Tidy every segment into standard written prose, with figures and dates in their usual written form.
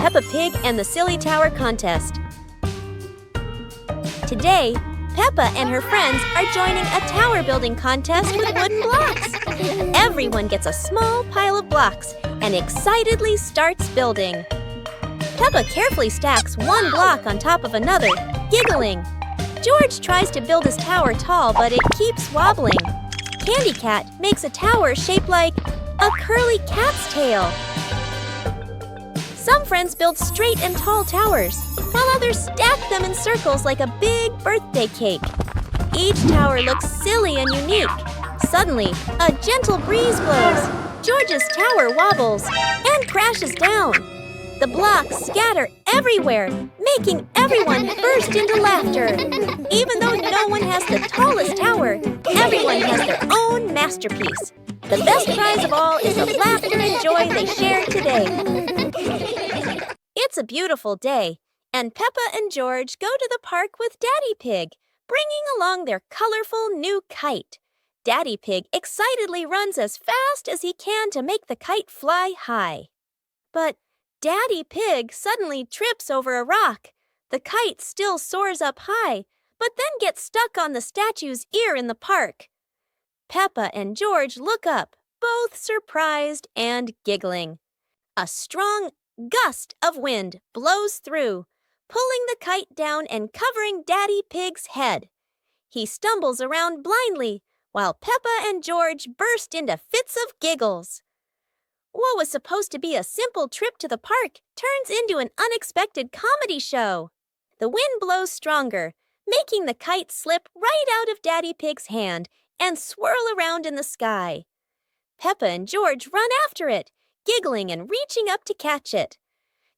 Peppa Pig and the Silly Tower contest. Today, Peppa and her friends are joining a tower building contest with wooden blocks. Everyone gets a small pile of blocks and excitedly starts building. Peppa carefully stacks one block on top of another, giggling. George tries to build his tower tall, but it keeps wobbling. Candy Cat makes a tower shaped like a curly cat's tail. Some friends build straight and tall towers, while others stack them in circles like a big birthday cake. Each tower looks silly and unique. Suddenly, a gentle breeze blows. George's tower wobbles and crashes down. The blocks scatter everywhere, making everyone burst into laughter. Even though no one has the tallest tower, everyone has their own masterpiece. The best prize of all is the laughter and joy they shared today. It's a beautiful day, and Peppa and George go to the park with Daddy Pig, bringing along their colorful new kite. Daddy Pig excitedly runs as fast as he can to make the kite fly high. But Daddy Pig suddenly trips over a rock. The kite still soars up high, but then gets stuck on the statue's ear in the park. Peppa and George look up, both surprised and giggling. A strong gust of wind blows through, pulling the kite down and covering Daddy Pig's head. He stumbles around blindly, while Peppa and George burst into fits of giggles. What was supposed to be a simple trip to the park turns into an unexpected comedy show. The wind blows stronger, making the kite slip right out of Daddy Pig's hand and swirl around in the sky. Peppa and George run after it, giggling and reaching up to catch it.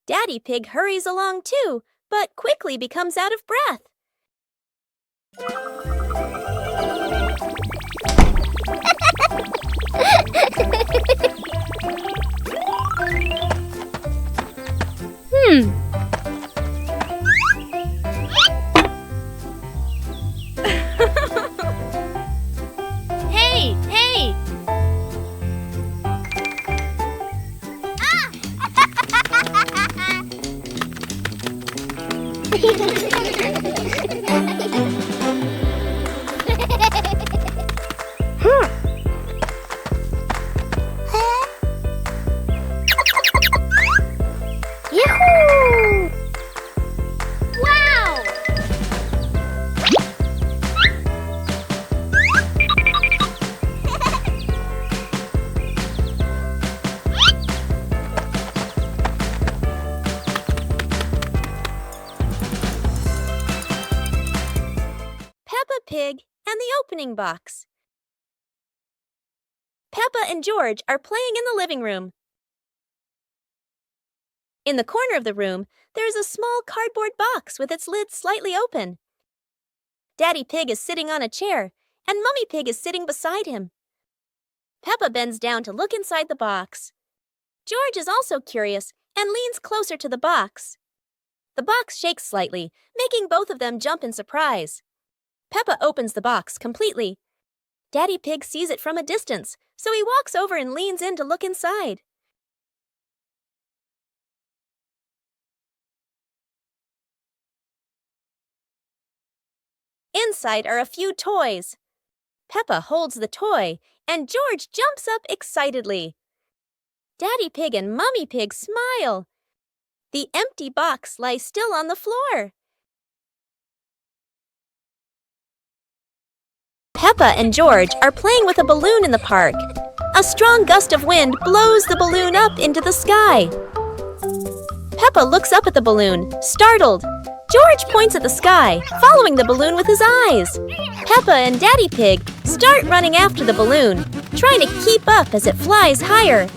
Daddy Pig hurries along too, but quickly becomes out of breath. Hey! Yahoo! Wow! Peppa Pig and the opening box. Peppa and George are playing in the living room. In the corner of the room, there is a small cardboard box with its lid slightly open. Daddy Pig is sitting on a chair, and Mummy Pig is sitting beside him. Peppa bends down to look inside the box. George is also curious and leans closer to the box. The box shakes slightly, making both of them jump in surprise. Peppa opens the box completely. Daddy Pig sees it from a distance, so he walks over and leans in to look inside. Inside are a few toys. Peppa holds the toy, and George jumps up excitedly. Daddy Pig and Mummy Pig smile. The empty box lies still on the floor. Peppa and George are playing with a balloon in the park. A strong gust of wind blows the balloon up into the sky. Peppa looks up at the balloon, startled. George points at the sky, following the balloon with his eyes. Peppa and Daddy Pig start running after the balloon, trying to keep up as it flies higher.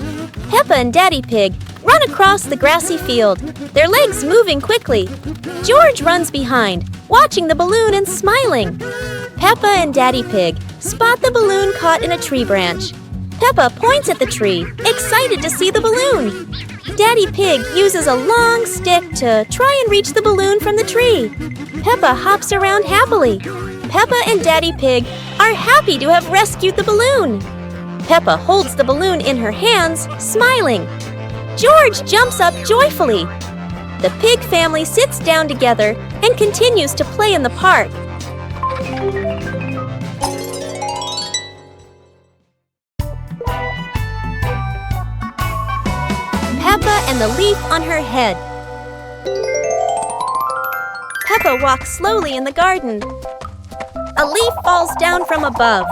Peppa and Daddy Pig run across the grassy field, their legs moving quickly. George runs behind, watching the balloon and smiling. Peppa and Daddy Pig spot the balloon caught in a tree branch. Peppa points at the tree, excited to see the balloon. Daddy Pig uses a long stick to try and reach the balloon from the tree. Peppa hops around happily. Peppa and Daddy Pig are happy to have rescued the balloon. Peppa holds the balloon in her hands, smiling. George jumps up joyfully. The pig family sits down together and continues to play in the park. Peppa and the leaf on her head. Peppa walks slowly in the garden. A leaf falls down from above.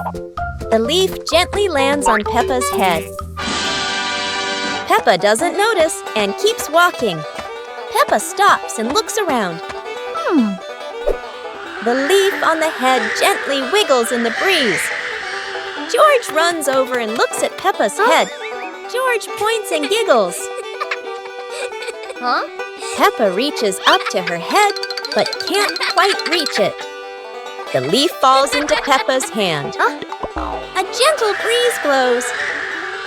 The leaf gently lands on Peppa's head. Peppa doesn't notice and keeps walking. Peppa stops and looks around. The leaf on the head gently wiggles in the breeze. George runs over and looks at Peppa's head. George points and giggles. Peppa reaches up to her head, but can't quite reach it. The leaf falls into Peppa's hand. A gentle breeze blows.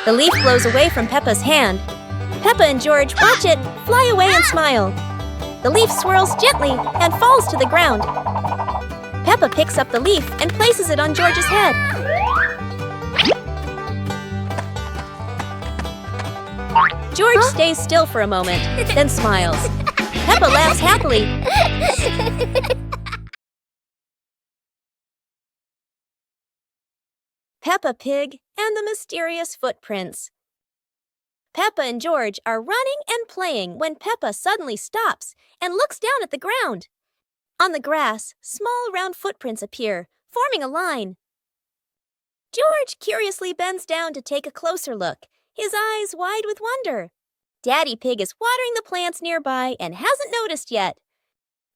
The leaf blows away from Peppa's hand. Peppa and George watch it fly away and smile. The leaf swirls gently and falls to the ground. Peppa picks up the leaf and places it on George's head. George stays still for a moment, then smiles. Peppa laughs happily. Peppa Pig and the Mysterious Footprints. Peppa and George are running and playing when Peppa suddenly stops and looks down at the ground. On the grass, small round footprints appear, forming a line. George curiously bends down to take a closer look, his eyes wide with wonder. Daddy Pig is watering the plants nearby and hasn't noticed yet.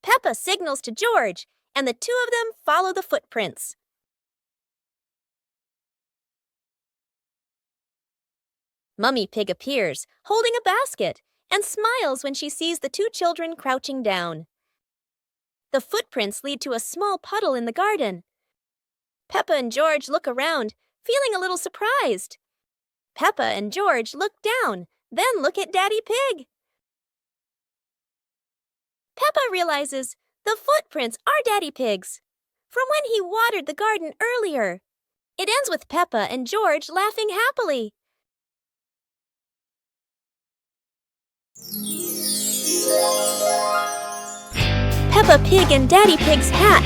Peppa signals to George, and the two of them follow the footprints. Mummy Pig appears, holding a basket, and smiles when she sees the two children crouching down. The footprints lead to a small puddle in the garden. Peppa and George look around, feeling a little surprised. Peppa and George look down, then look at Daddy Pig. Peppa realizes the footprints are Daddy Pig's, from when he watered the garden earlier. It ends with Peppa and George laughing happily. Peppa Pig and Daddy Pig's hat.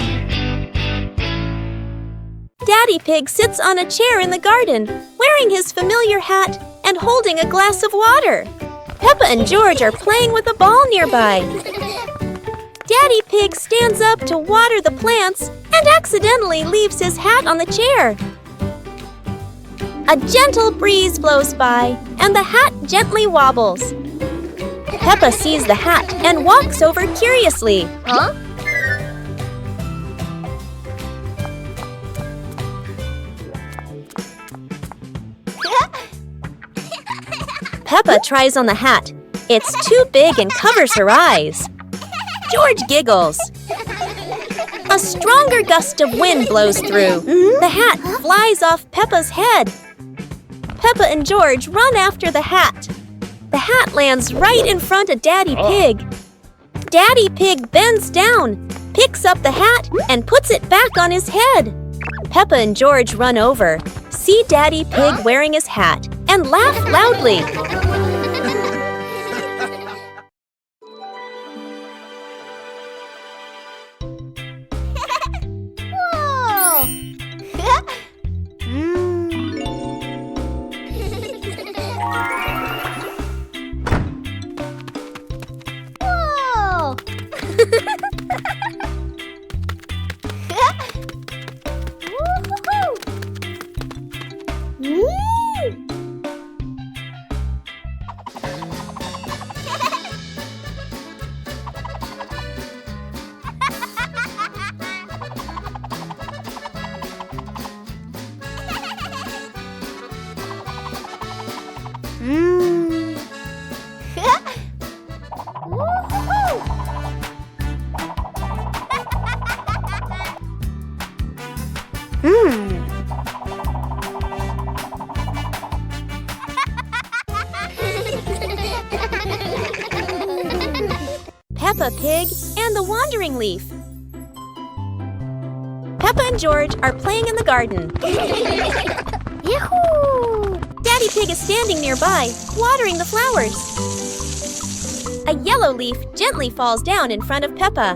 Daddy Pig sits on a chair in the garden, wearing his familiar hat and holding a glass of water. Peppa and George are playing with a ball nearby. Daddy Pig stands up to water the plants and accidentally leaves his hat on the chair. A gentle breeze blows by and the hat gently wobbles. Peppa sees the hat and walks over curiously. Peppa tries on the hat. It's too big and covers her eyes. George giggles. A stronger gust of wind blows through. The hat flies off Peppa's head. Peppa and George run after the hat. The hat lands right in front of Daddy Pig. Daddy Pig bends down, picks up the hat, and puts it back on his head. Peppa and George run over, see Daddy Pig wearing his hat, and laugh loudly. Peppa Pig and the Wandering Leaf. Peppa and George are playing in the garden. Yahoo! Daddy Pig is standing nearby, watering the flowers. A A yellow leaf gently falls down in front of Peppa.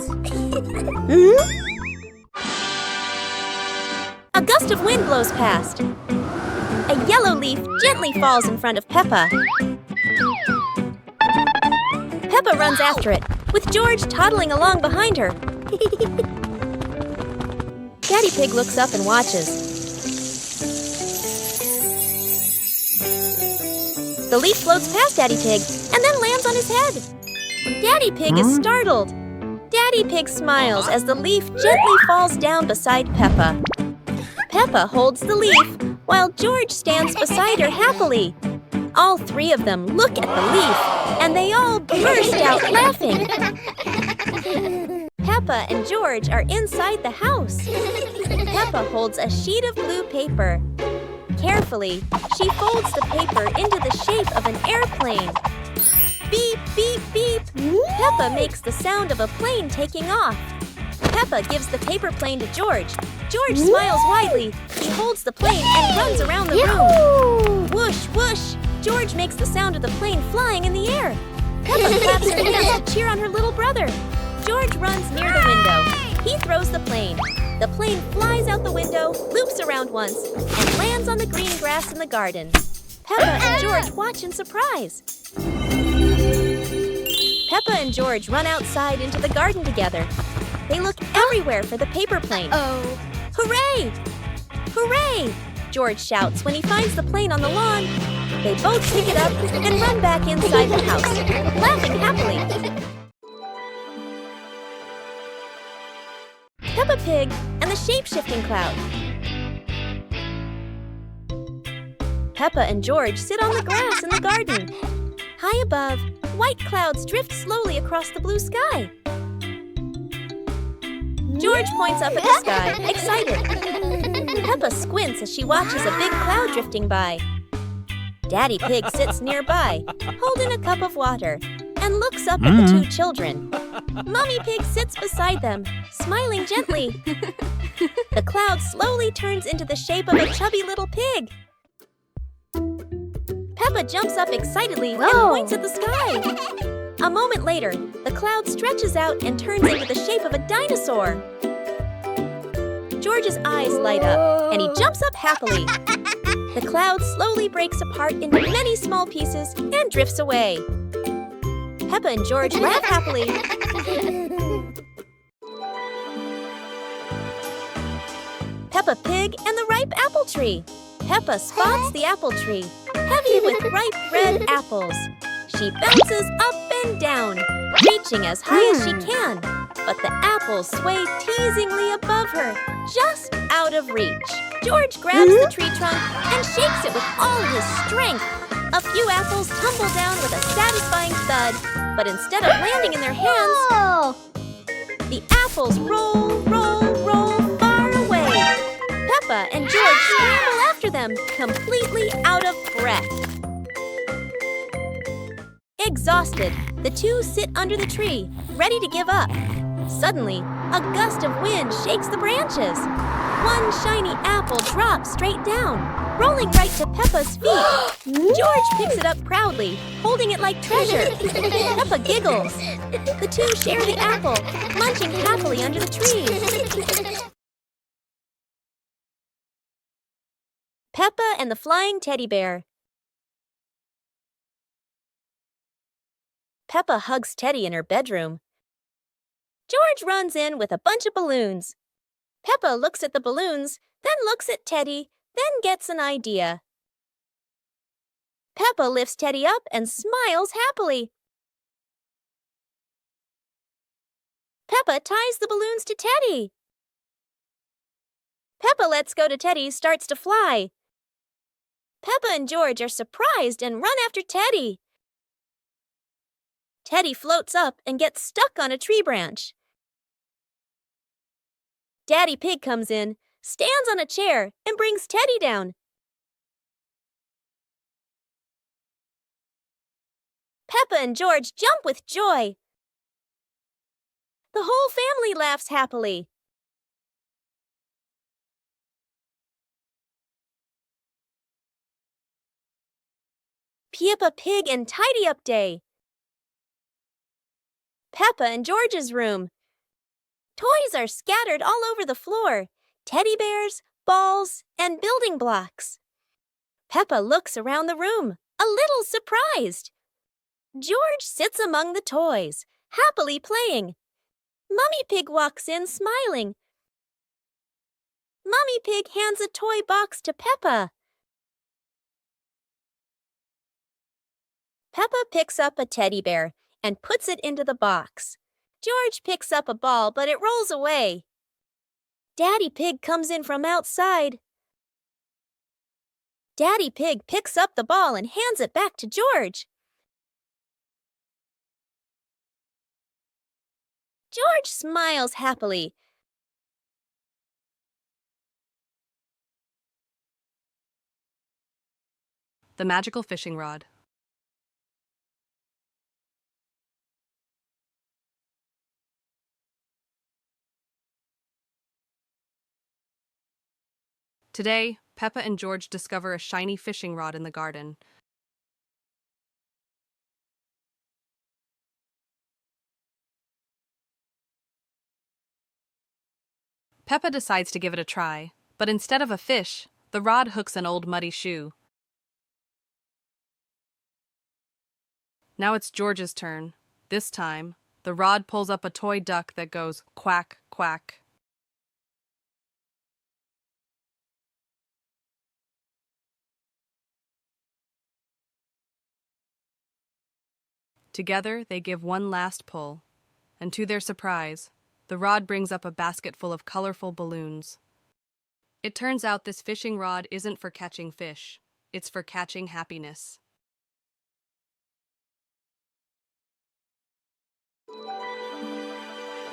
A gust of wind blows past. A yellow leaf gently falls in front of Peppa. Peppa runs after it, with George toddling along behind her. Daddy Pig looks up and watches. The leaf floats past Daddy Pig and then lands on his head. Daddy Pig is startled. Daddy Pig smiles as the leaf gently falls down beside Peppa. Peppa holds the leaf while George stands beside her happily. All three of them look at the leaf and they all burst out laughing. Peppa and George are inside the house. Peppa holds a sheet of blue paper. Carefully, she folds the paper into the shape of an airplane. Beep, beep, beep. Peppa makes the sound of a plane taking off. Peppa gives the paper plane to George. George smiles widely. He holds the plane and runs around the room. Whoosh, whoosh. George makes the sound of the plane flying in the air. Peppa claps her hands to cheer on her little brother. George runs near the window. He throws the plane. The plane flies out the window, loops around once, and lands on the green grass in the garden. Peppa and George watch in surprise. Peppa and George run outside into the garden together. They look everywhere for the paper plane. Hooray! Hooray! George shouts when he finds the plane on the lawn. They both pick it up and run back inside the house, laughing happily. Peppa Pig and the shape-shifting cloud. Peppa and George sit on the grass in the garden. High above, white clouds drift slowly across the blue sky. George points up at the sky, excited. Peppa squints as she watches a big cloud drifting by. Daddy Pig sits nearby, holding a cup of water, and looks up at the two children. Mommy Pig sits beside them, smiling gently. The cloud slowly turns into the shape of a chubby little pig. Peppa jumps up excitedly and points at the sky. A moment later, the cloud stretches out and turns into the shape of a dinosaur. George's eyes light up, and he jumps up happily. The cloud slowly breaks apart into many small pieces and drifts away. Peppa and George laugh happily. Peppa Pig and the ripe apple tree. Peppa spots the apple tree, heavy with ripe red apples. She bounces up and down, reaching as high as she can. But the apples sway teasingly above her, just out of reach. George grabs the tree trunk and shakes it with all his strength. A few apples tumble down with a satisfying thud, but instead of landing in their hands, the apples roll, roll, roll far away. Peppa and George scramble after them, completely out of breath. Exhausted, the two sit under the tree, ready to give up. Suddenly, a gust of wind shakes the branches. One shiny apple drops straight down, rolling right to Peppa's feet. George picks it up proudly, holding it like treasure. Peppa giggles. The two share the apple, munching happily under the tree. Peppa and the Flying Teddy Bear. Peppa hugs Teddy in her bedroom. George runs in with a bunch of balloons. Peppa looks at the balloons, then looks at Teddy, then gets an idea. Peppa lifts Teddy up and smiles happily. Peppa ties the balloons to Teddy. Peppa lets go to Teddy, starts to fly. Peppa and George are surprised and run after Teddy. Teddy floats up and gets stuck on a tree branch. Daddy Pig comes in, stands on a chair, and brings Teddy down. Peppa and George jump with joy. The whole family laughs happily. Peppa Pig and Tidy Up Day. Peppa and George's room. Toys are scattered all over the floor. Teddy bears, balls, and building blocks. Peppa looks around the room, a little surprised. George sits among the toys, happily playing. Mummy Pig walks in, smiling. Mummy Pig hands a toy box to Peppa. Peppa picks up a teddy bear and puts it into the box. George picks up a ball, but it rolls away. Daddy Pig comes in from outside. Daddy Pig picks up the ball and hands it back to George. George smiles happily. The magical fishing rod. Today, Peppa and George discover a shiny fishing rod in the garden. Peppa decides to give it a try, but instead of a fish, the rod hooks an old muddy shoe. Now it's George's turn. This time, the rod pulls up a toy duck that goes quack, quack. Together, they give one last pull, and to their surprise, the rod brings up a basket full of colorful balloons. It turns out this fishing rod isn't for catching fish, it's for catching happiness. Whoa!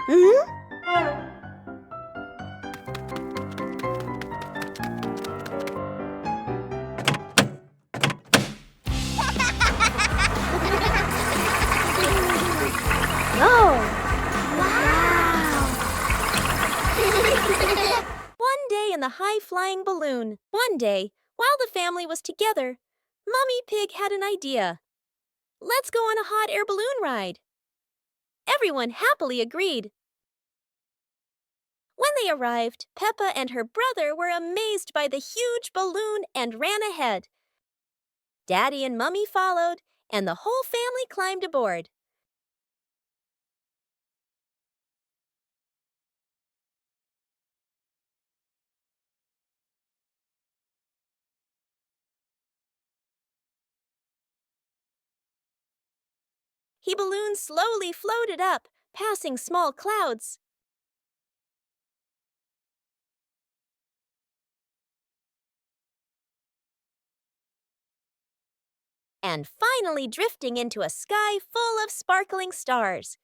Hmm? Oh! Wow! One day in the high-flying balloon. One day, while the family was together, Mummy Pig had an idea. Let's go on a hot air balloon ride. Everyone happily agreed. When they arrived, Peppa and her brother were amazed by the huge balloon and ran ahead. Daddy and Mummy followed, and the whole family climbed aboard. He balloon slowly floated up, passing small clouds. And finally drifting into a sky full of sparkling stars.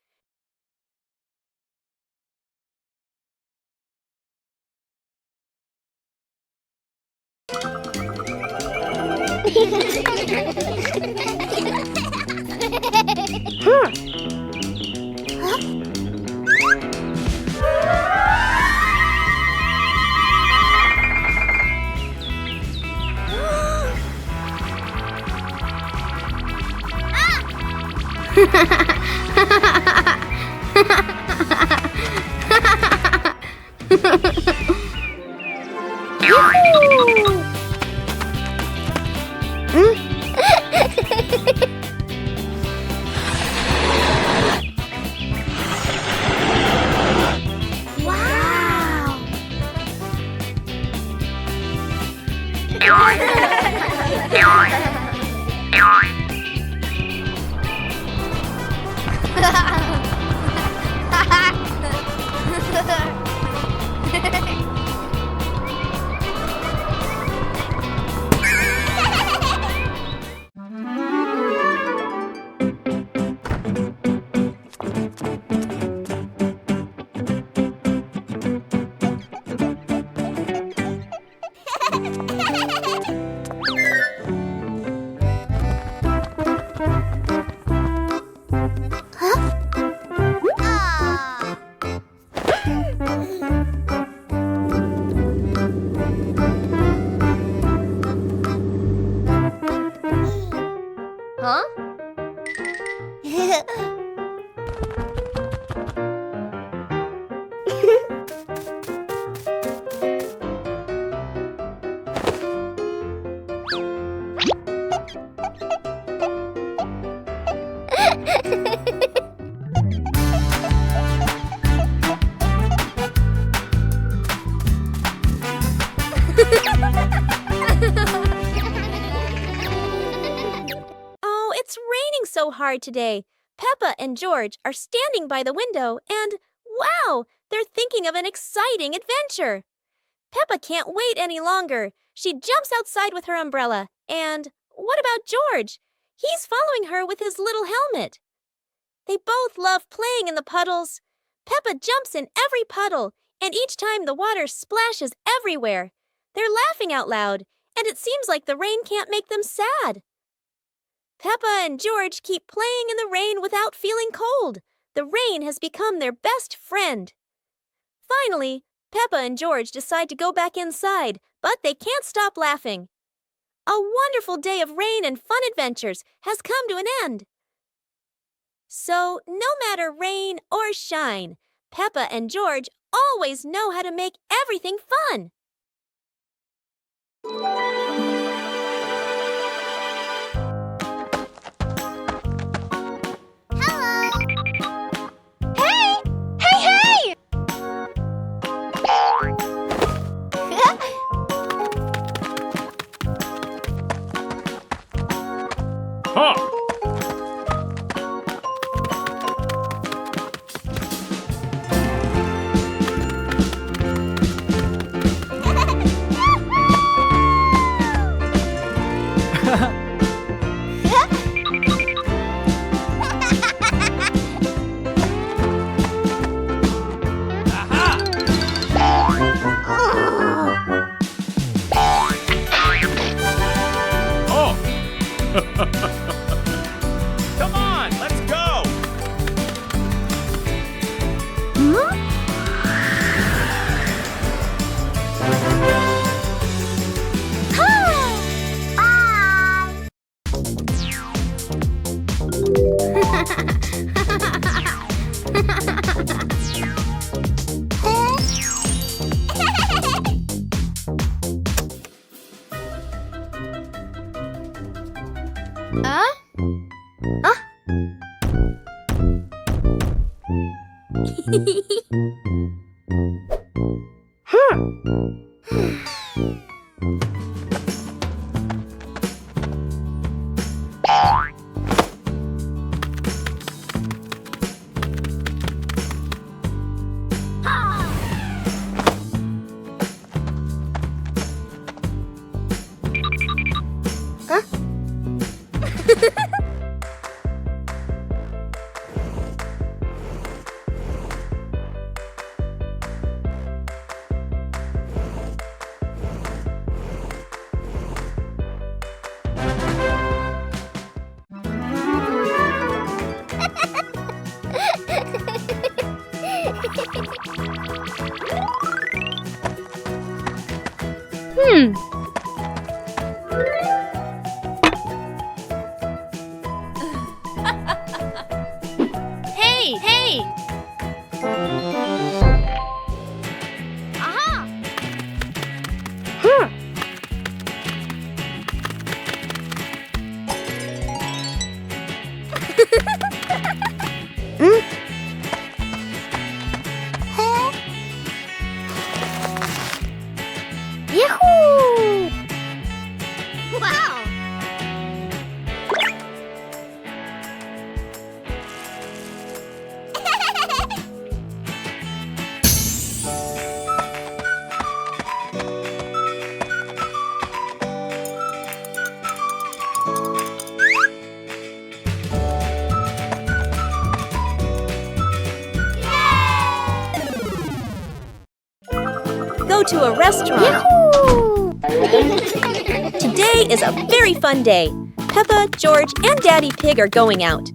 Oh, it's raining so hard today. Peppa and George are standing by the window and, wow, they're thinking of an exciting adventure. Peppa can't wait any longer. She jumps outside with her umbrella. And what about George? He's following her with his little helmet. They both love playing in the puddles. Peppa jumps in every puddle, and each time the water splashes everywhere. They're laughing out loud, and it seems like the rain can't make them sad. Peppa and George keep playing in the rain without feeling cold. The rain has become their best friend. Finally, Peppa and George decide to go back inside, but they can't stop laughing. A wonderful day of rain and fun adventures has come to an end. So, no matter rain or shine, Peppa and George always know how to make everything fun. Huh! Come on, let's go! Hey, hey! Aha! Yahoo! Wow! Go to a restaurant. Today is a very fun day. Peppa, George, and Daddy Pig are going out.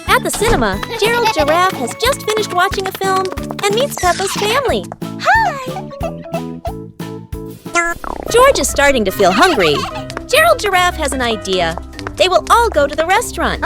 At the cinema, Gerald Giraffe has just finished watching a film and meets Peppa's family. Hi! George is starting to feel hungry. Gerald Giraffe has an idea. They will all go to the restaurant.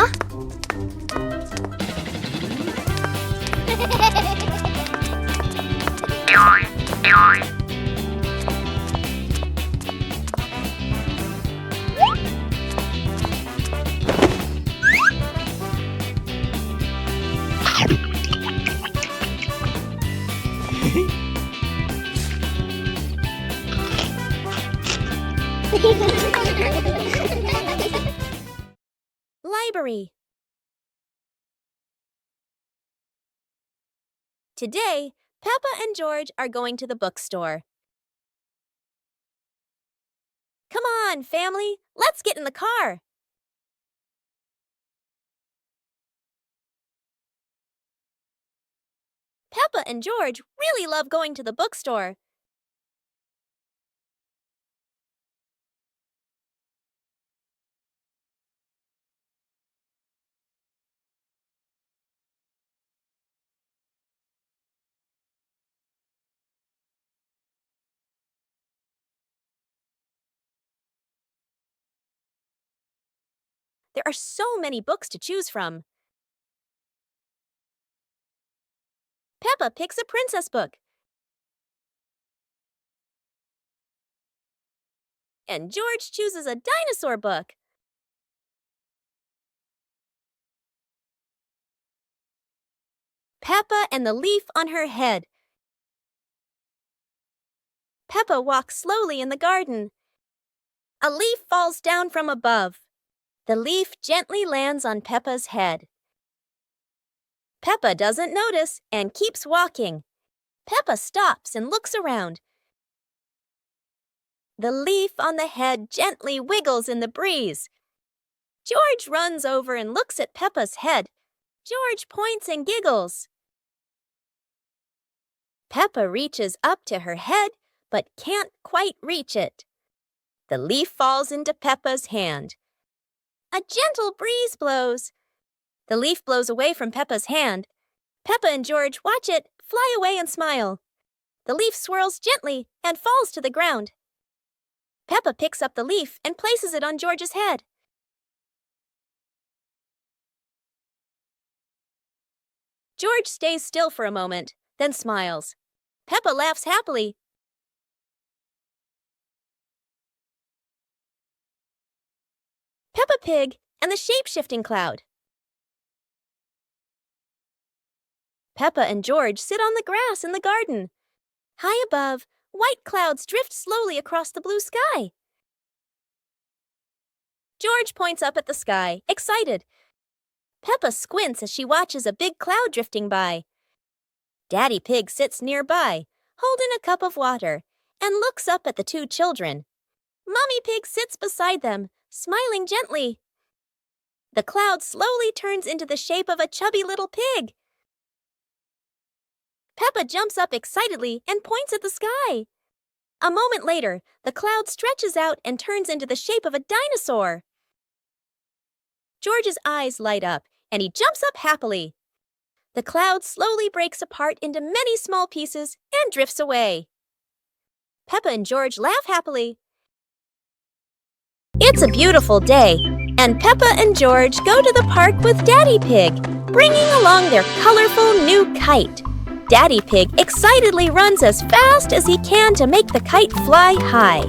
Library. Today, Peppa and George are going to the bookstore. Come on, family, let's get in the car. Peppa and George really love going to the bookstore. There are so many books to choose from. Peppa picks a princess book. And George chooses a dinosaur book. Peppa and the leaf on her head. Peppa walks slowly in the garden. A leaf falls down from above. The leaf gently lands on Peppa's head. Peppa doesn't notice and keeps walking. Peppa stops and looks around. The leaf on the head gently wiggles in the breeze. George runs over and looks at Peppa's head. George points and giggles. Peppa reaches up to her head, but can't quite reach it. The leaf falls into Peppa's hand. A gentle breeze blows. The leaf blows away from Peppa's hand. Peppa and George watch it fly away and smile. The leaf swirls gently and falls to the ground. Peppa picks up the leaf and places it on George's head. George stays still for a moment, then smiles. Peppa laughs happily. Peppa Pig and the shape-shifting cloud. Peppa and George sit on the grass in the garden. High above, white clouds drift slowly across the blue sky. George points up at the sky, excited. Peppa squints as she watches a big cloud drifting by. Daddy Pig sits nearby, holding a cup of water, and looks up at the two children. Mommy Pig sits beside them, smiling gently. The cloud slowly turns into the shape of a chubby little pig. Peppa jumps up excitedly and points at the sky. A moment later, the cloud stretches out and turns into the shape of a dinosaur. George's eyes light up, and he jumps up happily. The cloud slowly breaks apart into many small pieces and drifts away. Peppa and George laugh happily. It's a beautiful day, and Peppa and George go to the park with Daddy Pig, bringing along their colorful new kite. Daddy Pig excitedly runs as fast as he can to make the kite fly high.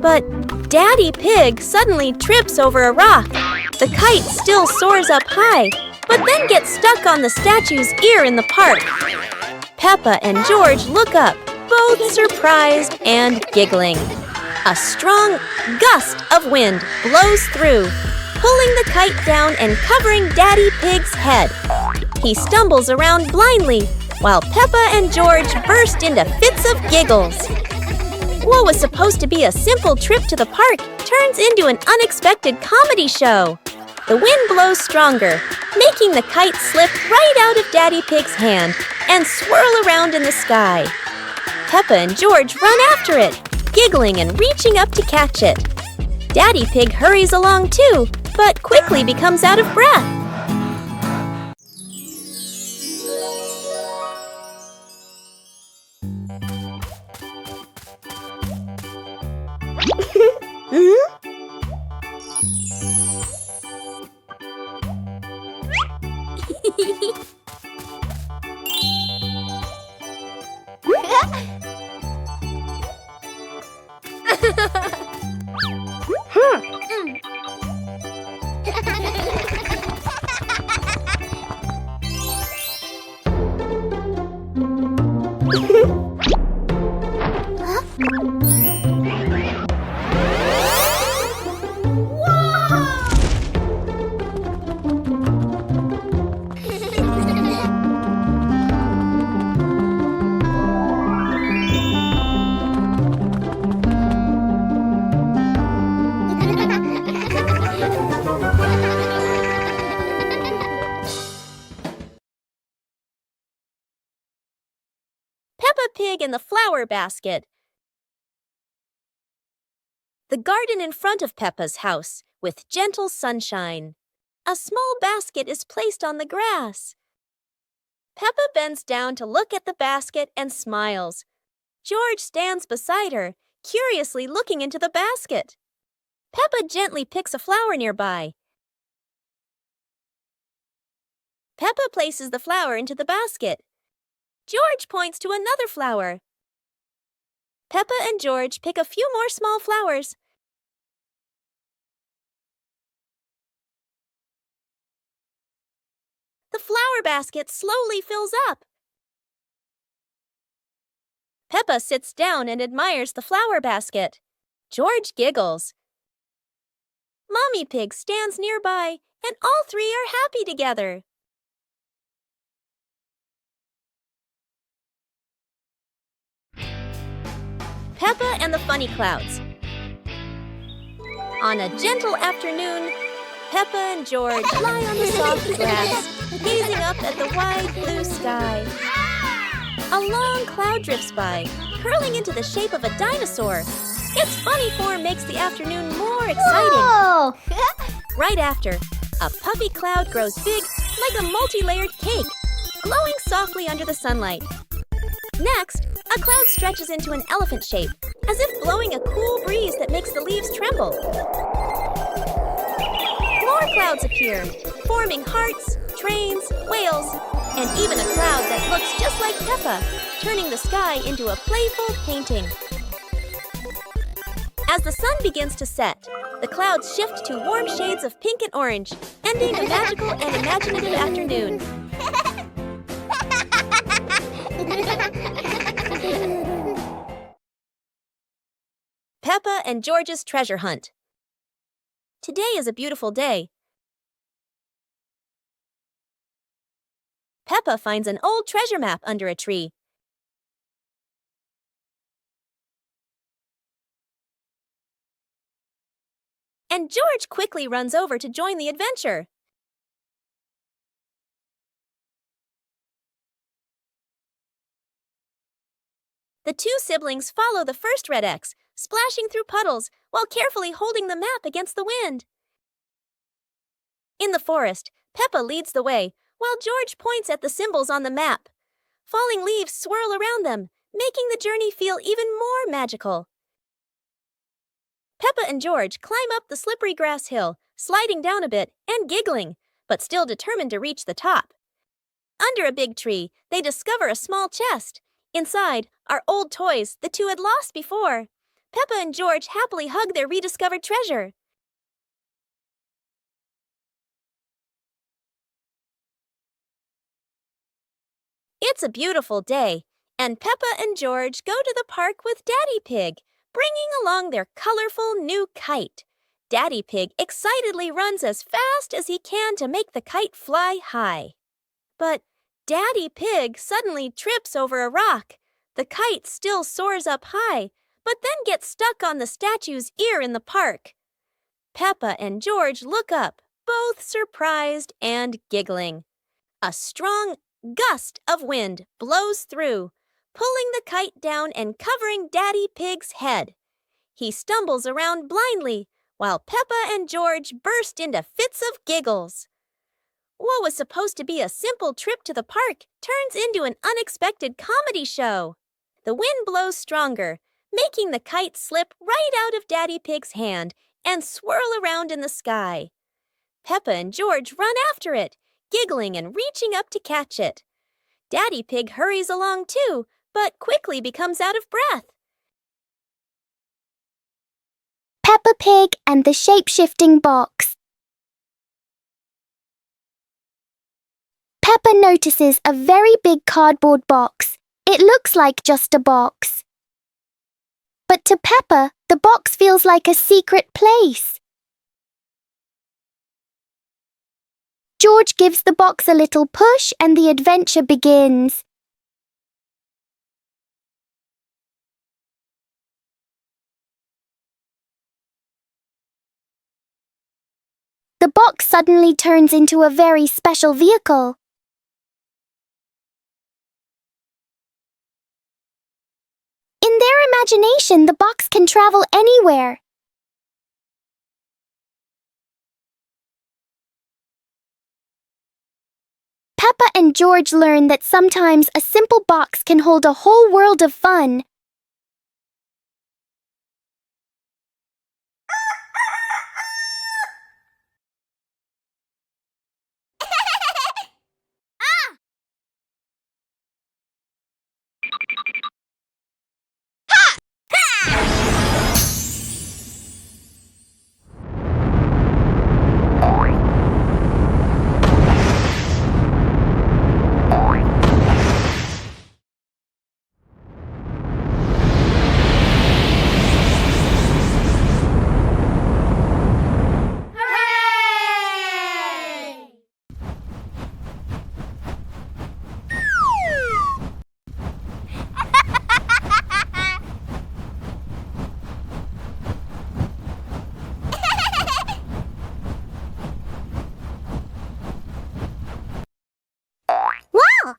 But Daddy Pig suddenly trips over a rock. The kite still soars up high, but then gets stuck on the statue's ear in the park. Peppa and George look up, both surprised and giggling. A strong gust of wind blows through, pulling the kite down and covering Daddy Pig's head. He stumbles around blindly, while Peppa and George burst into fits of giggles. What was supposed to be a simple trip to the park turns into an unexpected comedy show. The wind blows stronger, making the kite slip right out of Daddy Pig's hand and swirl around in the sky. Peppa and George run after it, giggling and reaching up to catch it. Daddy Pig hurries along too, but quickly becomes out of breath. Pig in the flower basket. The garden in front of Peppa's house, with gentle sunshine. A small basket is placed on the grass. Peppa bends down to look at the basket and smiles. George stands beside her, curiously looking into the basket. Peppa gently picks a flower nearby. Peppa places the flower into the basket. George points to another flower. Peppa and George pick a few more small flowers. The flower basket slowly fills up. Peppa sits down and admires the flower basket. George giggles. Mommy Pig stands nearby, and all three are happy together. Peppa and the Funny Clouds. On a gentle afternoon, Peppa and George lie on the soft grass, gazing up at the wide blue sky. A long cloud drifts by, curling into the shape of a dinosaur. Its funny form makes the afternoon more exciting. Whoa! Right after, a puffy cloud grows big like a multi-layered cake, glowing softly under the sunlight. Next, a cloud stretches into an elephant shape, as if blowing a cool breeze that makes the leaves tremble. More clouds appear, forming hearts, trains, whales, and even a cloud that looks just like Peppa, turning the sky into a playful painting. As the sun begins to set, the clouds shift to warm shades of pink and orange, ending a magical and imaginative afternoon. Peppa and George's treasure hunt. Today is a beautiful day. Peppa finds an old treasure map under a tree. And George quickly runs over to join the adventure. The two siblings follow the first red X, splashing through puddles while carefully holding the map against the wind. In the forest, Peppa leads the way, while George points at the symbols on the map. Falling leaves swirl around them, making the journey feel even more magical. Peppa and George climb up the slippery grass hill, sliding down a bit and giggling, but still determined to reach the top. Under a big tree, they discover a small chest. Inside are old toys the two had lost before. Peppa and George happily hug their rediscovered treasure. It's a beautiful day, and Peppa and George go to the park with Daddy Pig, bringing along their colorful new kite. Daddy Pig excitedly runs as fast as he can to make the kite fly high. But Daddy Pig suddenly trips over a rock. The kite still soars up high, but then gets stuck on the statue's ear in the park. Peppa and George look up, both surprised and giggling. A strong gust of wind blows through, pulling the kite down and covering Daddy Pig's head. He stumbles around blindly, while Peppa and George burst into fits of giggles. What was supposed to be a simple trip to the park turns into an unexpected comedy show. The wind blows stronger, making the kite slip right out of Daddy Pig's hand and swirl around in the sky. Peppa and George run after it, giggling and reaching up to catch it. Daddy Pig hurries along too, but quickly becomes out of breath. Peppa Pig and the shape-shifting box. Peppa notices a very big cardboard box. It looks like just a box. But to Peppa, the box feels like a secret place. George gives the box a little push and the adventure begins. The box suddenly turns into a very special vehicle. their imagination, the box can travel anywhere. Peppa and George learn that sometimes a simple box can hold a whole world of fun. Wow!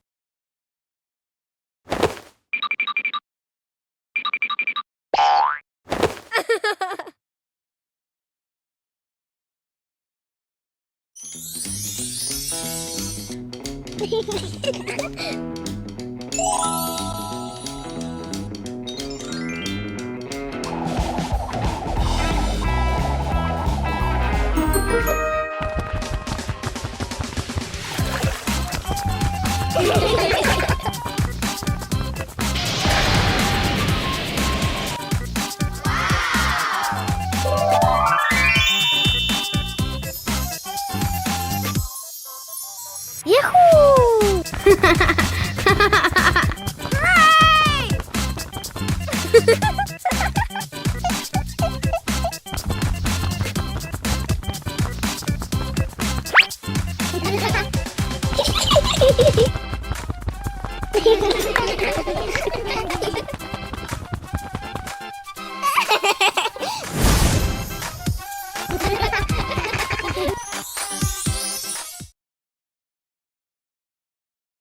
Yahoo!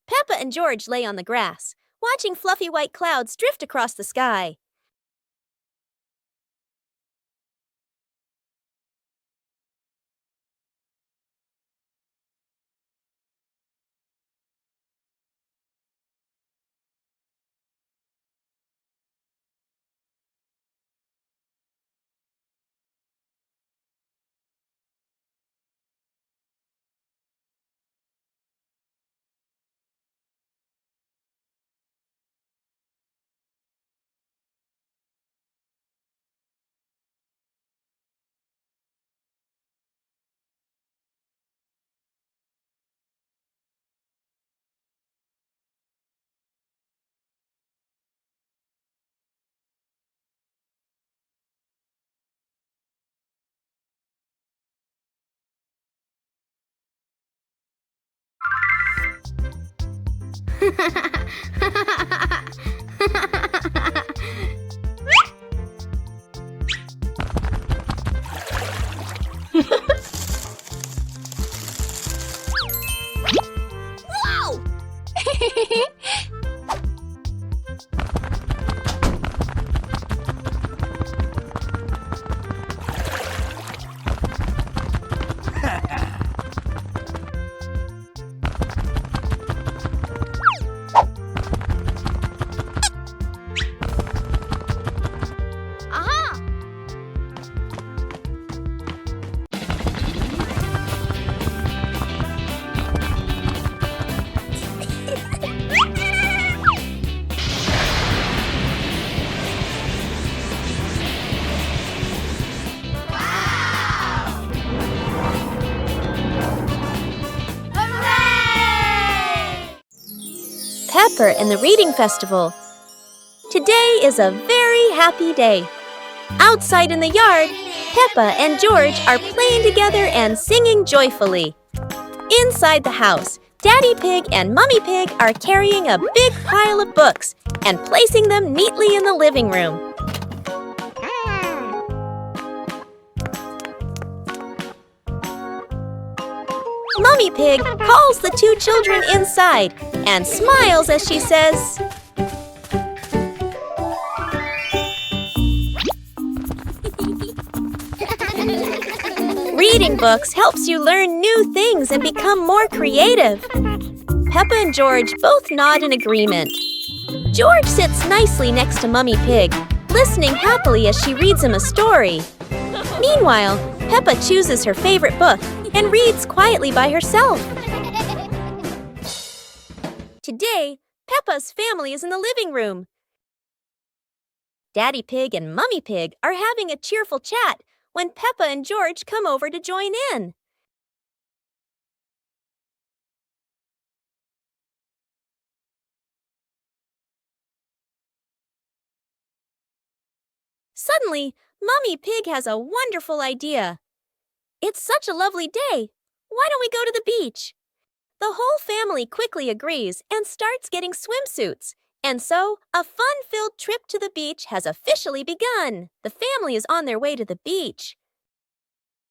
Peppa and George lay on the grass, watching fluffy white clouds drift across the sky. Wow! Aha! Pepper and the Reading Festival. Today is a very happy day. Outside in the yard, Peppa and George are playing together and singing joyfully. Inside the house, Daddy Pig and Mummy Pig are carrying a big pile of books and placing them neatly in the living room. Mummy Pig calls the two children inside and smiles as she says, Reading books helps you learn new things and become more creative. Peppa and George both nod in agreement. George sits nicely next to Mummy Pig, listening happily as she reads him a story. Meanwhile, Peppa chooses her favorite book and reads quietly by herself. Today, Peppa's family is in the living room. Daddy Pig and Mummy Pig are having a cheerful chat when Peppa and George come over to join in. Suddenly, Mummy Pig has a wonderful idea. It's such a lovely day. Why don't we go to the beach? The whole family quickly agrees and starts getting swimsuits. And so, a fun-filled trip to the beach has officially begun. The family is on their way to the beach.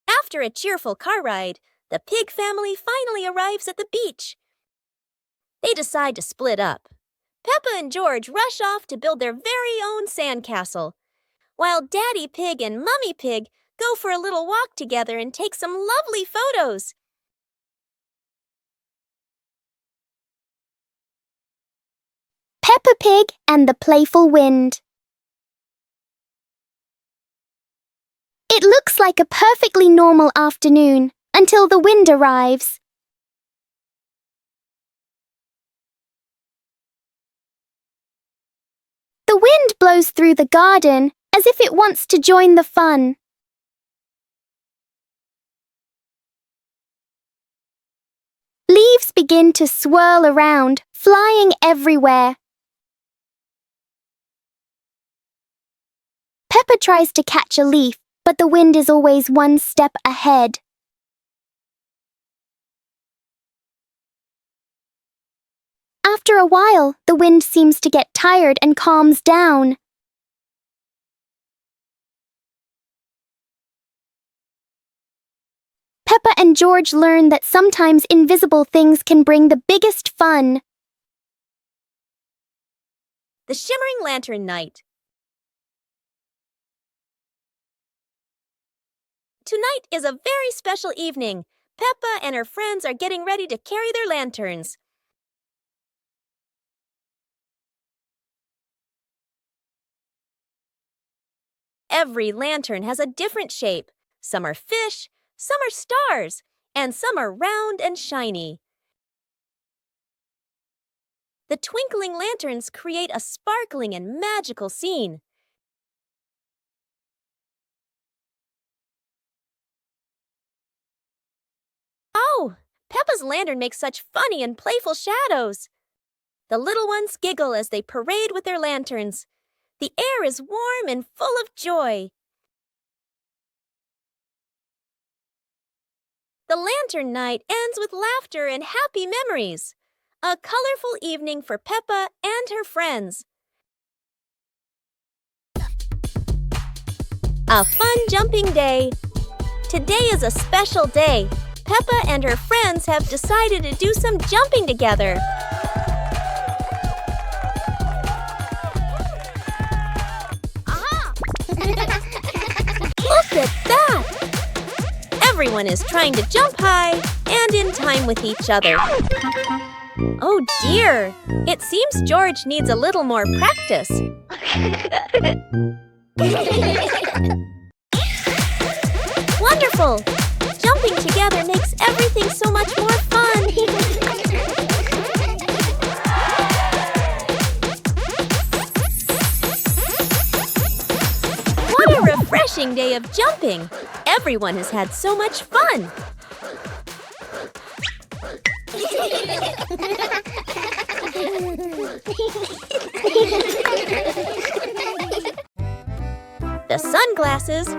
After a cheerful car ride, the Pig family finally arrives at the beach. They decide to split up. Peppa and George rush off to build their very own sandcastle, while Daddy Pig and Mummy Pig go for a little walk together and take some lovely photos. Peppa Pig and the Playful Wind. It looks like a perfectly normal afternoon until the wind arrives. The wind blows through the garden as if it wants to join the fun. Leaves begin to swirl around, flying everywhere. Peppa tries to catch a leaf, but the wind is always one step ahead. After a while, the wind seems to get tired and calms down. Peppa and George learn that sometimes invisible things can bring the biggest fun. The Shimmering Lantern Night. Tonight is a very special evening. Peppa and her friends are getting ready to carry their lanterns. Every lantern has a different shape. Some are fish, some are stars, and some are round and shiny. The twinkling lanterns create a sparkling and magical scene. Oh, Peppa's lantern makes such funny and playful shadows. The little ones giggle as they parade with their lanterns. The air is warm and full of joy. The lantern night ends with laughter and happy memories. A colorful evening for Peppa and her friends. A fun jumping day. Today is a special day. Peppa and her friends have decided to do some jumping together. Look at that! Everyone is trying to jump high and in time with each other. Oh dear! It seems George needs a little more practice. Wonderful! Jumping together makes everything so much more fun. What a refreshing day of jumping! Everyone has had so much fun. The sunglasses.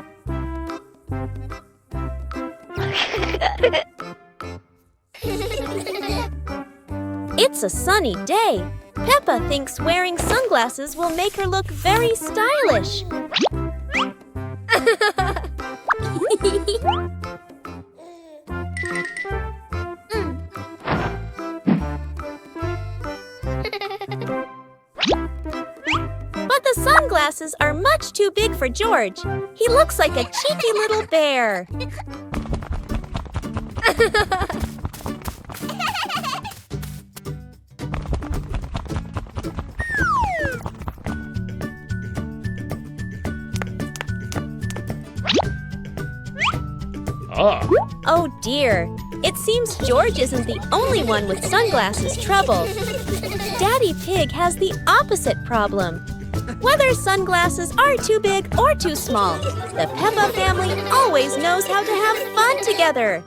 It's a sunny day. Peppa thinks wearing sunglasses will make her look very stylish. But the sunglasses are much too big for George. He looks like a cheeky little bear. Ah. Oh dear, it seems George isn't the only one with sunglasses trouble. Daddy Pig has the opposite problem. Whether sunglasses are too big or too small, the Peppa family always knows how to have fun together.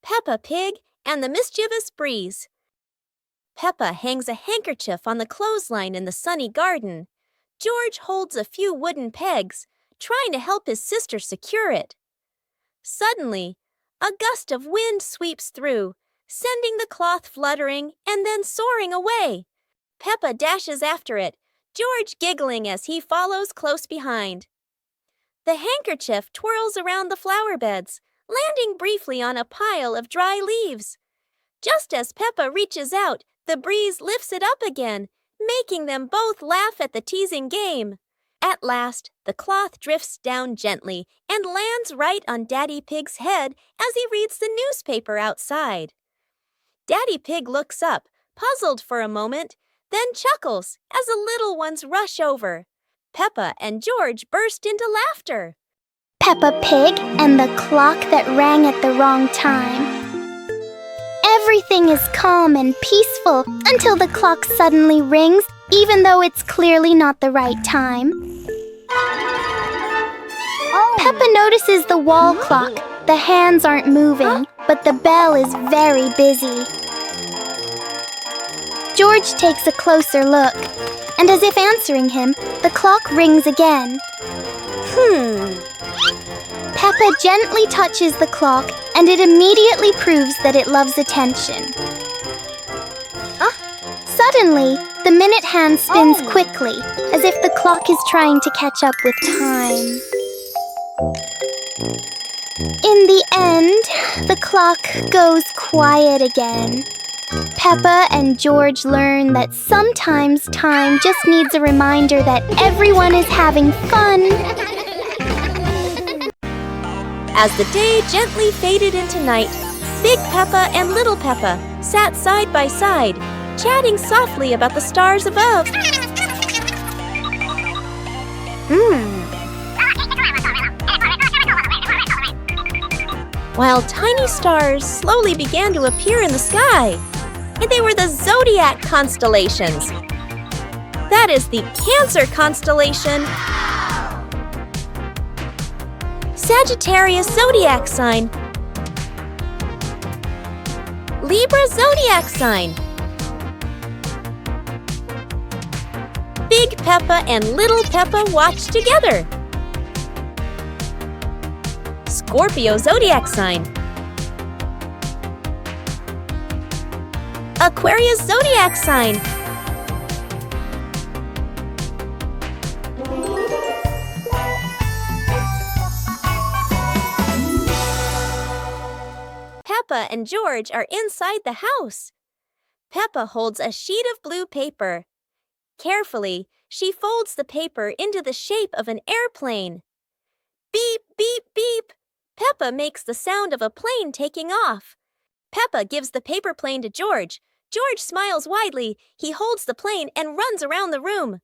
Peppa Pig and the Mischievous Breeze. Peppa hangs a handkerchief on the clothesline in the sunny garden. George holds a few wooden pegs, trying to help his sister secure it. Suddenly, a gust of wind sweeps through, sending the cloth fluttering and then soaring away. Peppa dashes after it, George giggling as he follows close behind. The handkerchief twirls around the flower beds, landing briefly on a pile of dry leaves. Just as Peppa reaches out, the breeze lifts it up again, making them both laugh at the teasing game. At last, the cloth drifts down gently and lands right on Daddy Pig's head as he reads the newspaper outside. Daddy Pig looks up, puzzled for a moment, then chuckles as the little ones rush over. Peppa and George burst into laughter. Peppa Pig and the clock that rang at the wrong time. Everything is calm and peaceful until the clock suddenly rings, even though it's clearly not the right time. Peppa notices the wall clock. The hands aren't moving, but the bell is very busy. George takes a closer look, and as if answering him, the clock rings again. Peppa gently touches the clock, and it immediately proves that it loves attention. Suddenly, the minute hand spins quickly, as if the clock is trying to catch up with time. In the end, the clock goes quiet again. Peppa and George learn that sometimes time just needs a reminder that everyone is having fun. As the day gently faded into night, Big Peppa and Little Peppa sat side by side, chatting softly about the stars above. While tiny stars slowly began to appear in the sky, and they were the zodiac constellations. That is the Cancer constellation, Sagittarius zodiac sign, Libra zodiac sign. Big Peppa and Little Peppa watch together. Scorpio zodiac sign, Aquarius zodiac sign, Peppa and George are inside the house. Peppa holds a sheet of blue paper. Carefully, she folds the paper into the shape of an airplane. Beep, beep, beep. Peppa makes the sound of a plane taking off. Peppa gives the paper plane to George. George smiles widely. He holds the plane and runs around the room.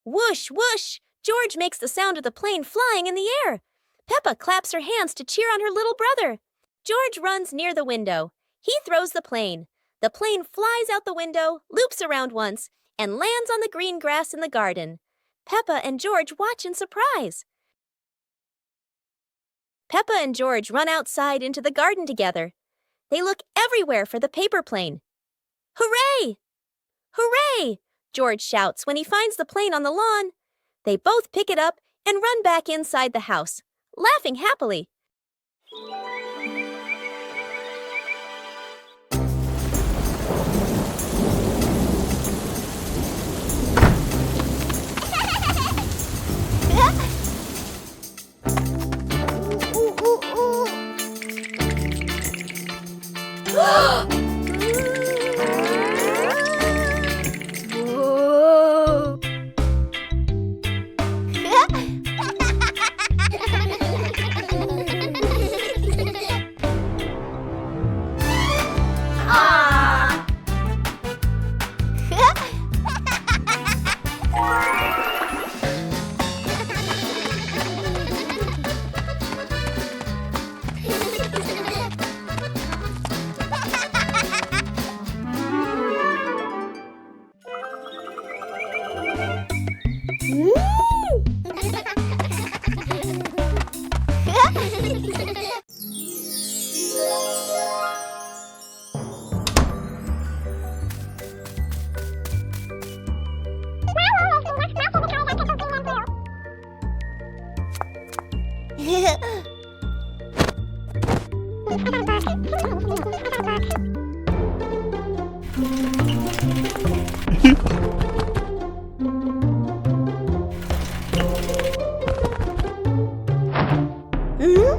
Whoosh, whoosh. George makes the sound of the plane flying in the air. Peppa claps her hands to cheer on her little brother. George runs near the window. He throws the plane. The plane flies out the window, loops around once, and lands on the green grass in the garden. Peppa and George watch in surprise. Peppa and George run outside into the garden together. They look everywhere for the paper plane. Hooray! Hooray! George shouts when he finds the plane on the lawn. They both pick it up and run back inside the house, laughing happily.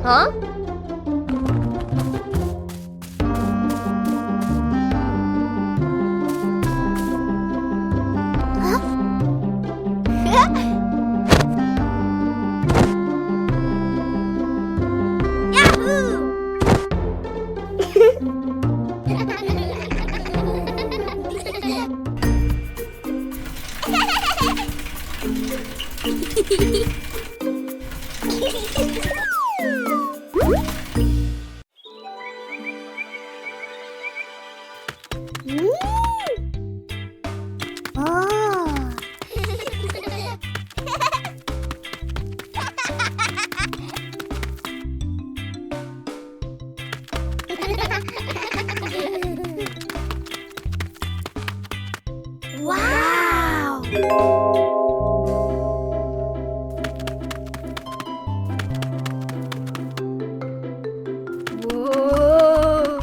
Huh? Wow! Whoa!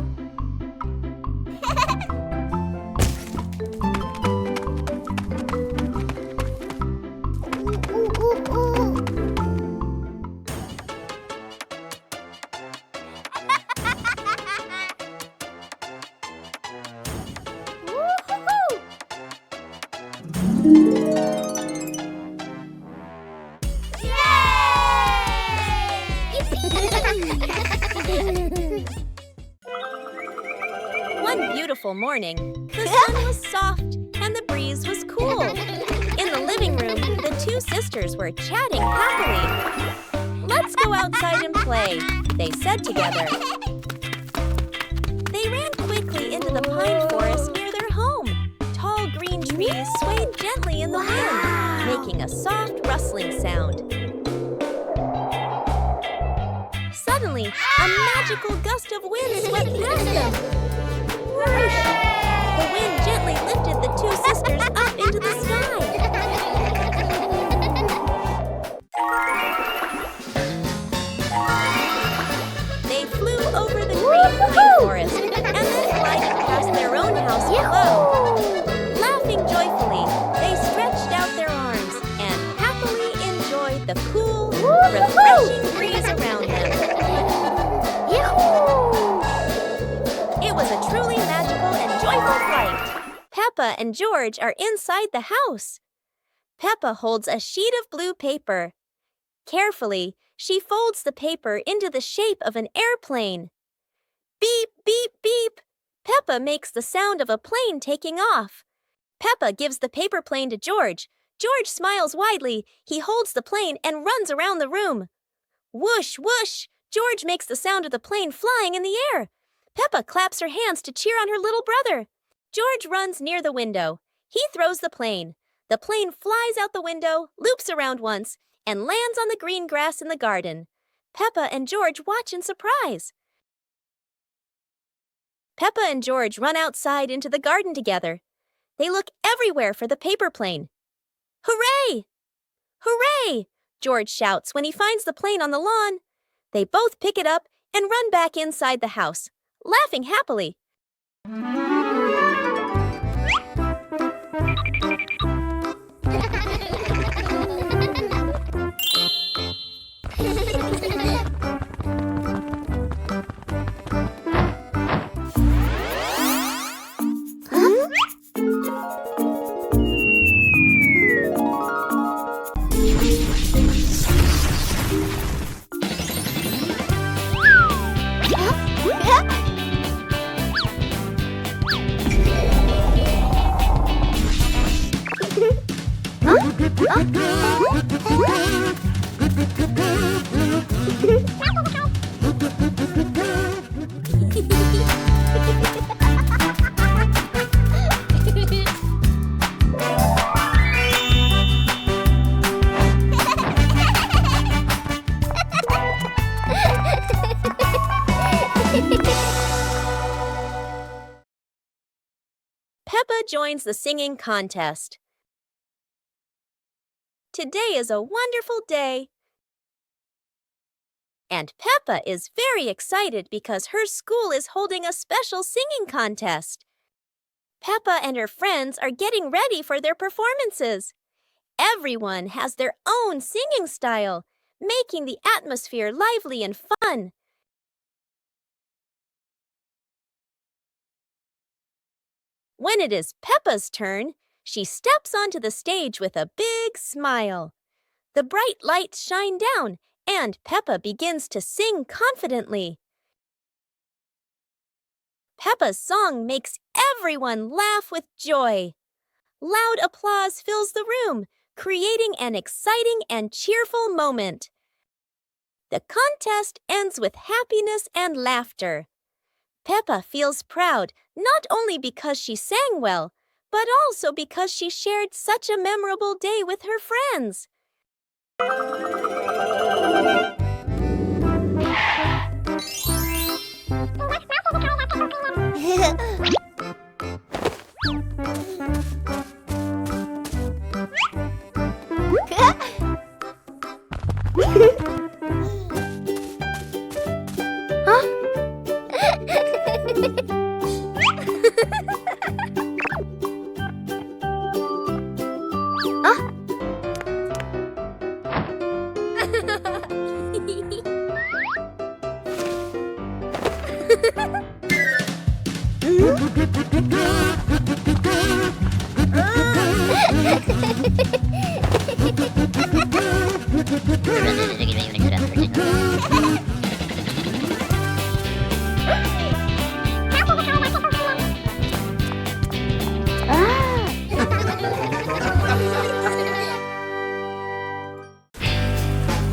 One beautiful morning, the sun was soft and the breeze was cool. In the living room, the two sisters were chatting happily. "Let's go outside and play," they said together. They ran quickly into the pine forest near their home. Tall green trees swayed gently in the wind, making a soft rustling sound. Suddenly, a magical gust of wind swept past them. Whoosh! The wind gently lifted the two sisters up into the sky. They flew over the green pine forest and then glided past their own house below. Laughing joyfully, they stretched out their arms and happily enjoyed the cool, refreshing breeze around them. It was a truly magical and joyful flight. Peppa and George are inside the house. Peppa holds a sheet of blue paper. Carefully, she folds the paper into the shape of an airplane. Beep, beep, beep. Peppa makes the sound of a plane taking off. Peppa gives the paper plane to George. George smiles widely. He holds the plane and runs around the room. Whoosh, whoosh! George makes the sound of the plane flying in the air. Peppa claps her hands to cheer on her little brother. George runs near the window. He throws the plane. The plane flies out the window, loops around once, and lands on the green grass in the garden. Peppa and George watch in surprise. Peppa and George run outside into the garden together. They look everywhere for the paper plane. Hooray! Hooray! George shouts when he finds the plane on the lawn. They both pick it up and run back inside the house, laughing happily. Peppa joins the singing contest. Today is a wonderful day. And Peppa is very excited because her school is holding a special singing contest. Peppa and her friends are getting ready for their performances. Everyone has their own singing style, making the atmosphere lively and fun. When it is Peppa's turn, she steps onto the stage with a big smile. The bright lights shine down, and Peppa begins to sing confidently. Peppa's song makes everyone laugh with joy. Loud applause fills the room, creating an exciting and cheerful moment. The contest ends with happiness and laughter. Peppa feels proud not only because she sang well, but also because she shared such a memorable day with her friends.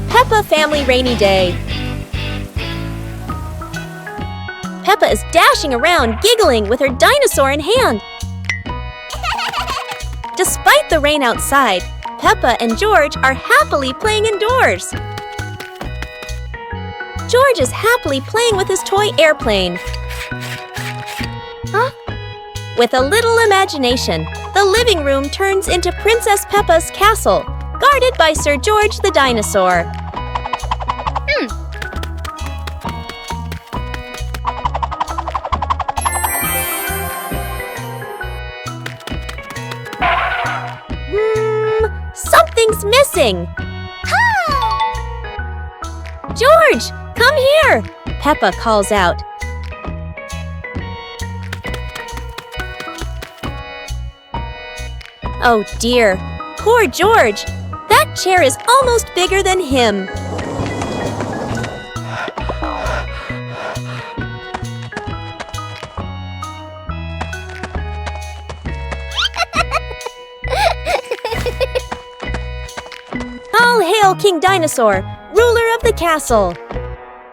Peppa Family Rainy Day. Peppa is dashing around, giggling with her dinosaur in hand. Despite the rain outside, Peppa and George are happily playing indoors. George is happily playing with his toy airplane. With a little imagination, the living room turns into Princess Peppa's castle, guarded by Sir George the dinosaur. Something's missing. George, come here, Peppa calls out. Oh dear, poor George. That chair is almost bigger than him. All hail King Dinosaur, ruler of of the castle.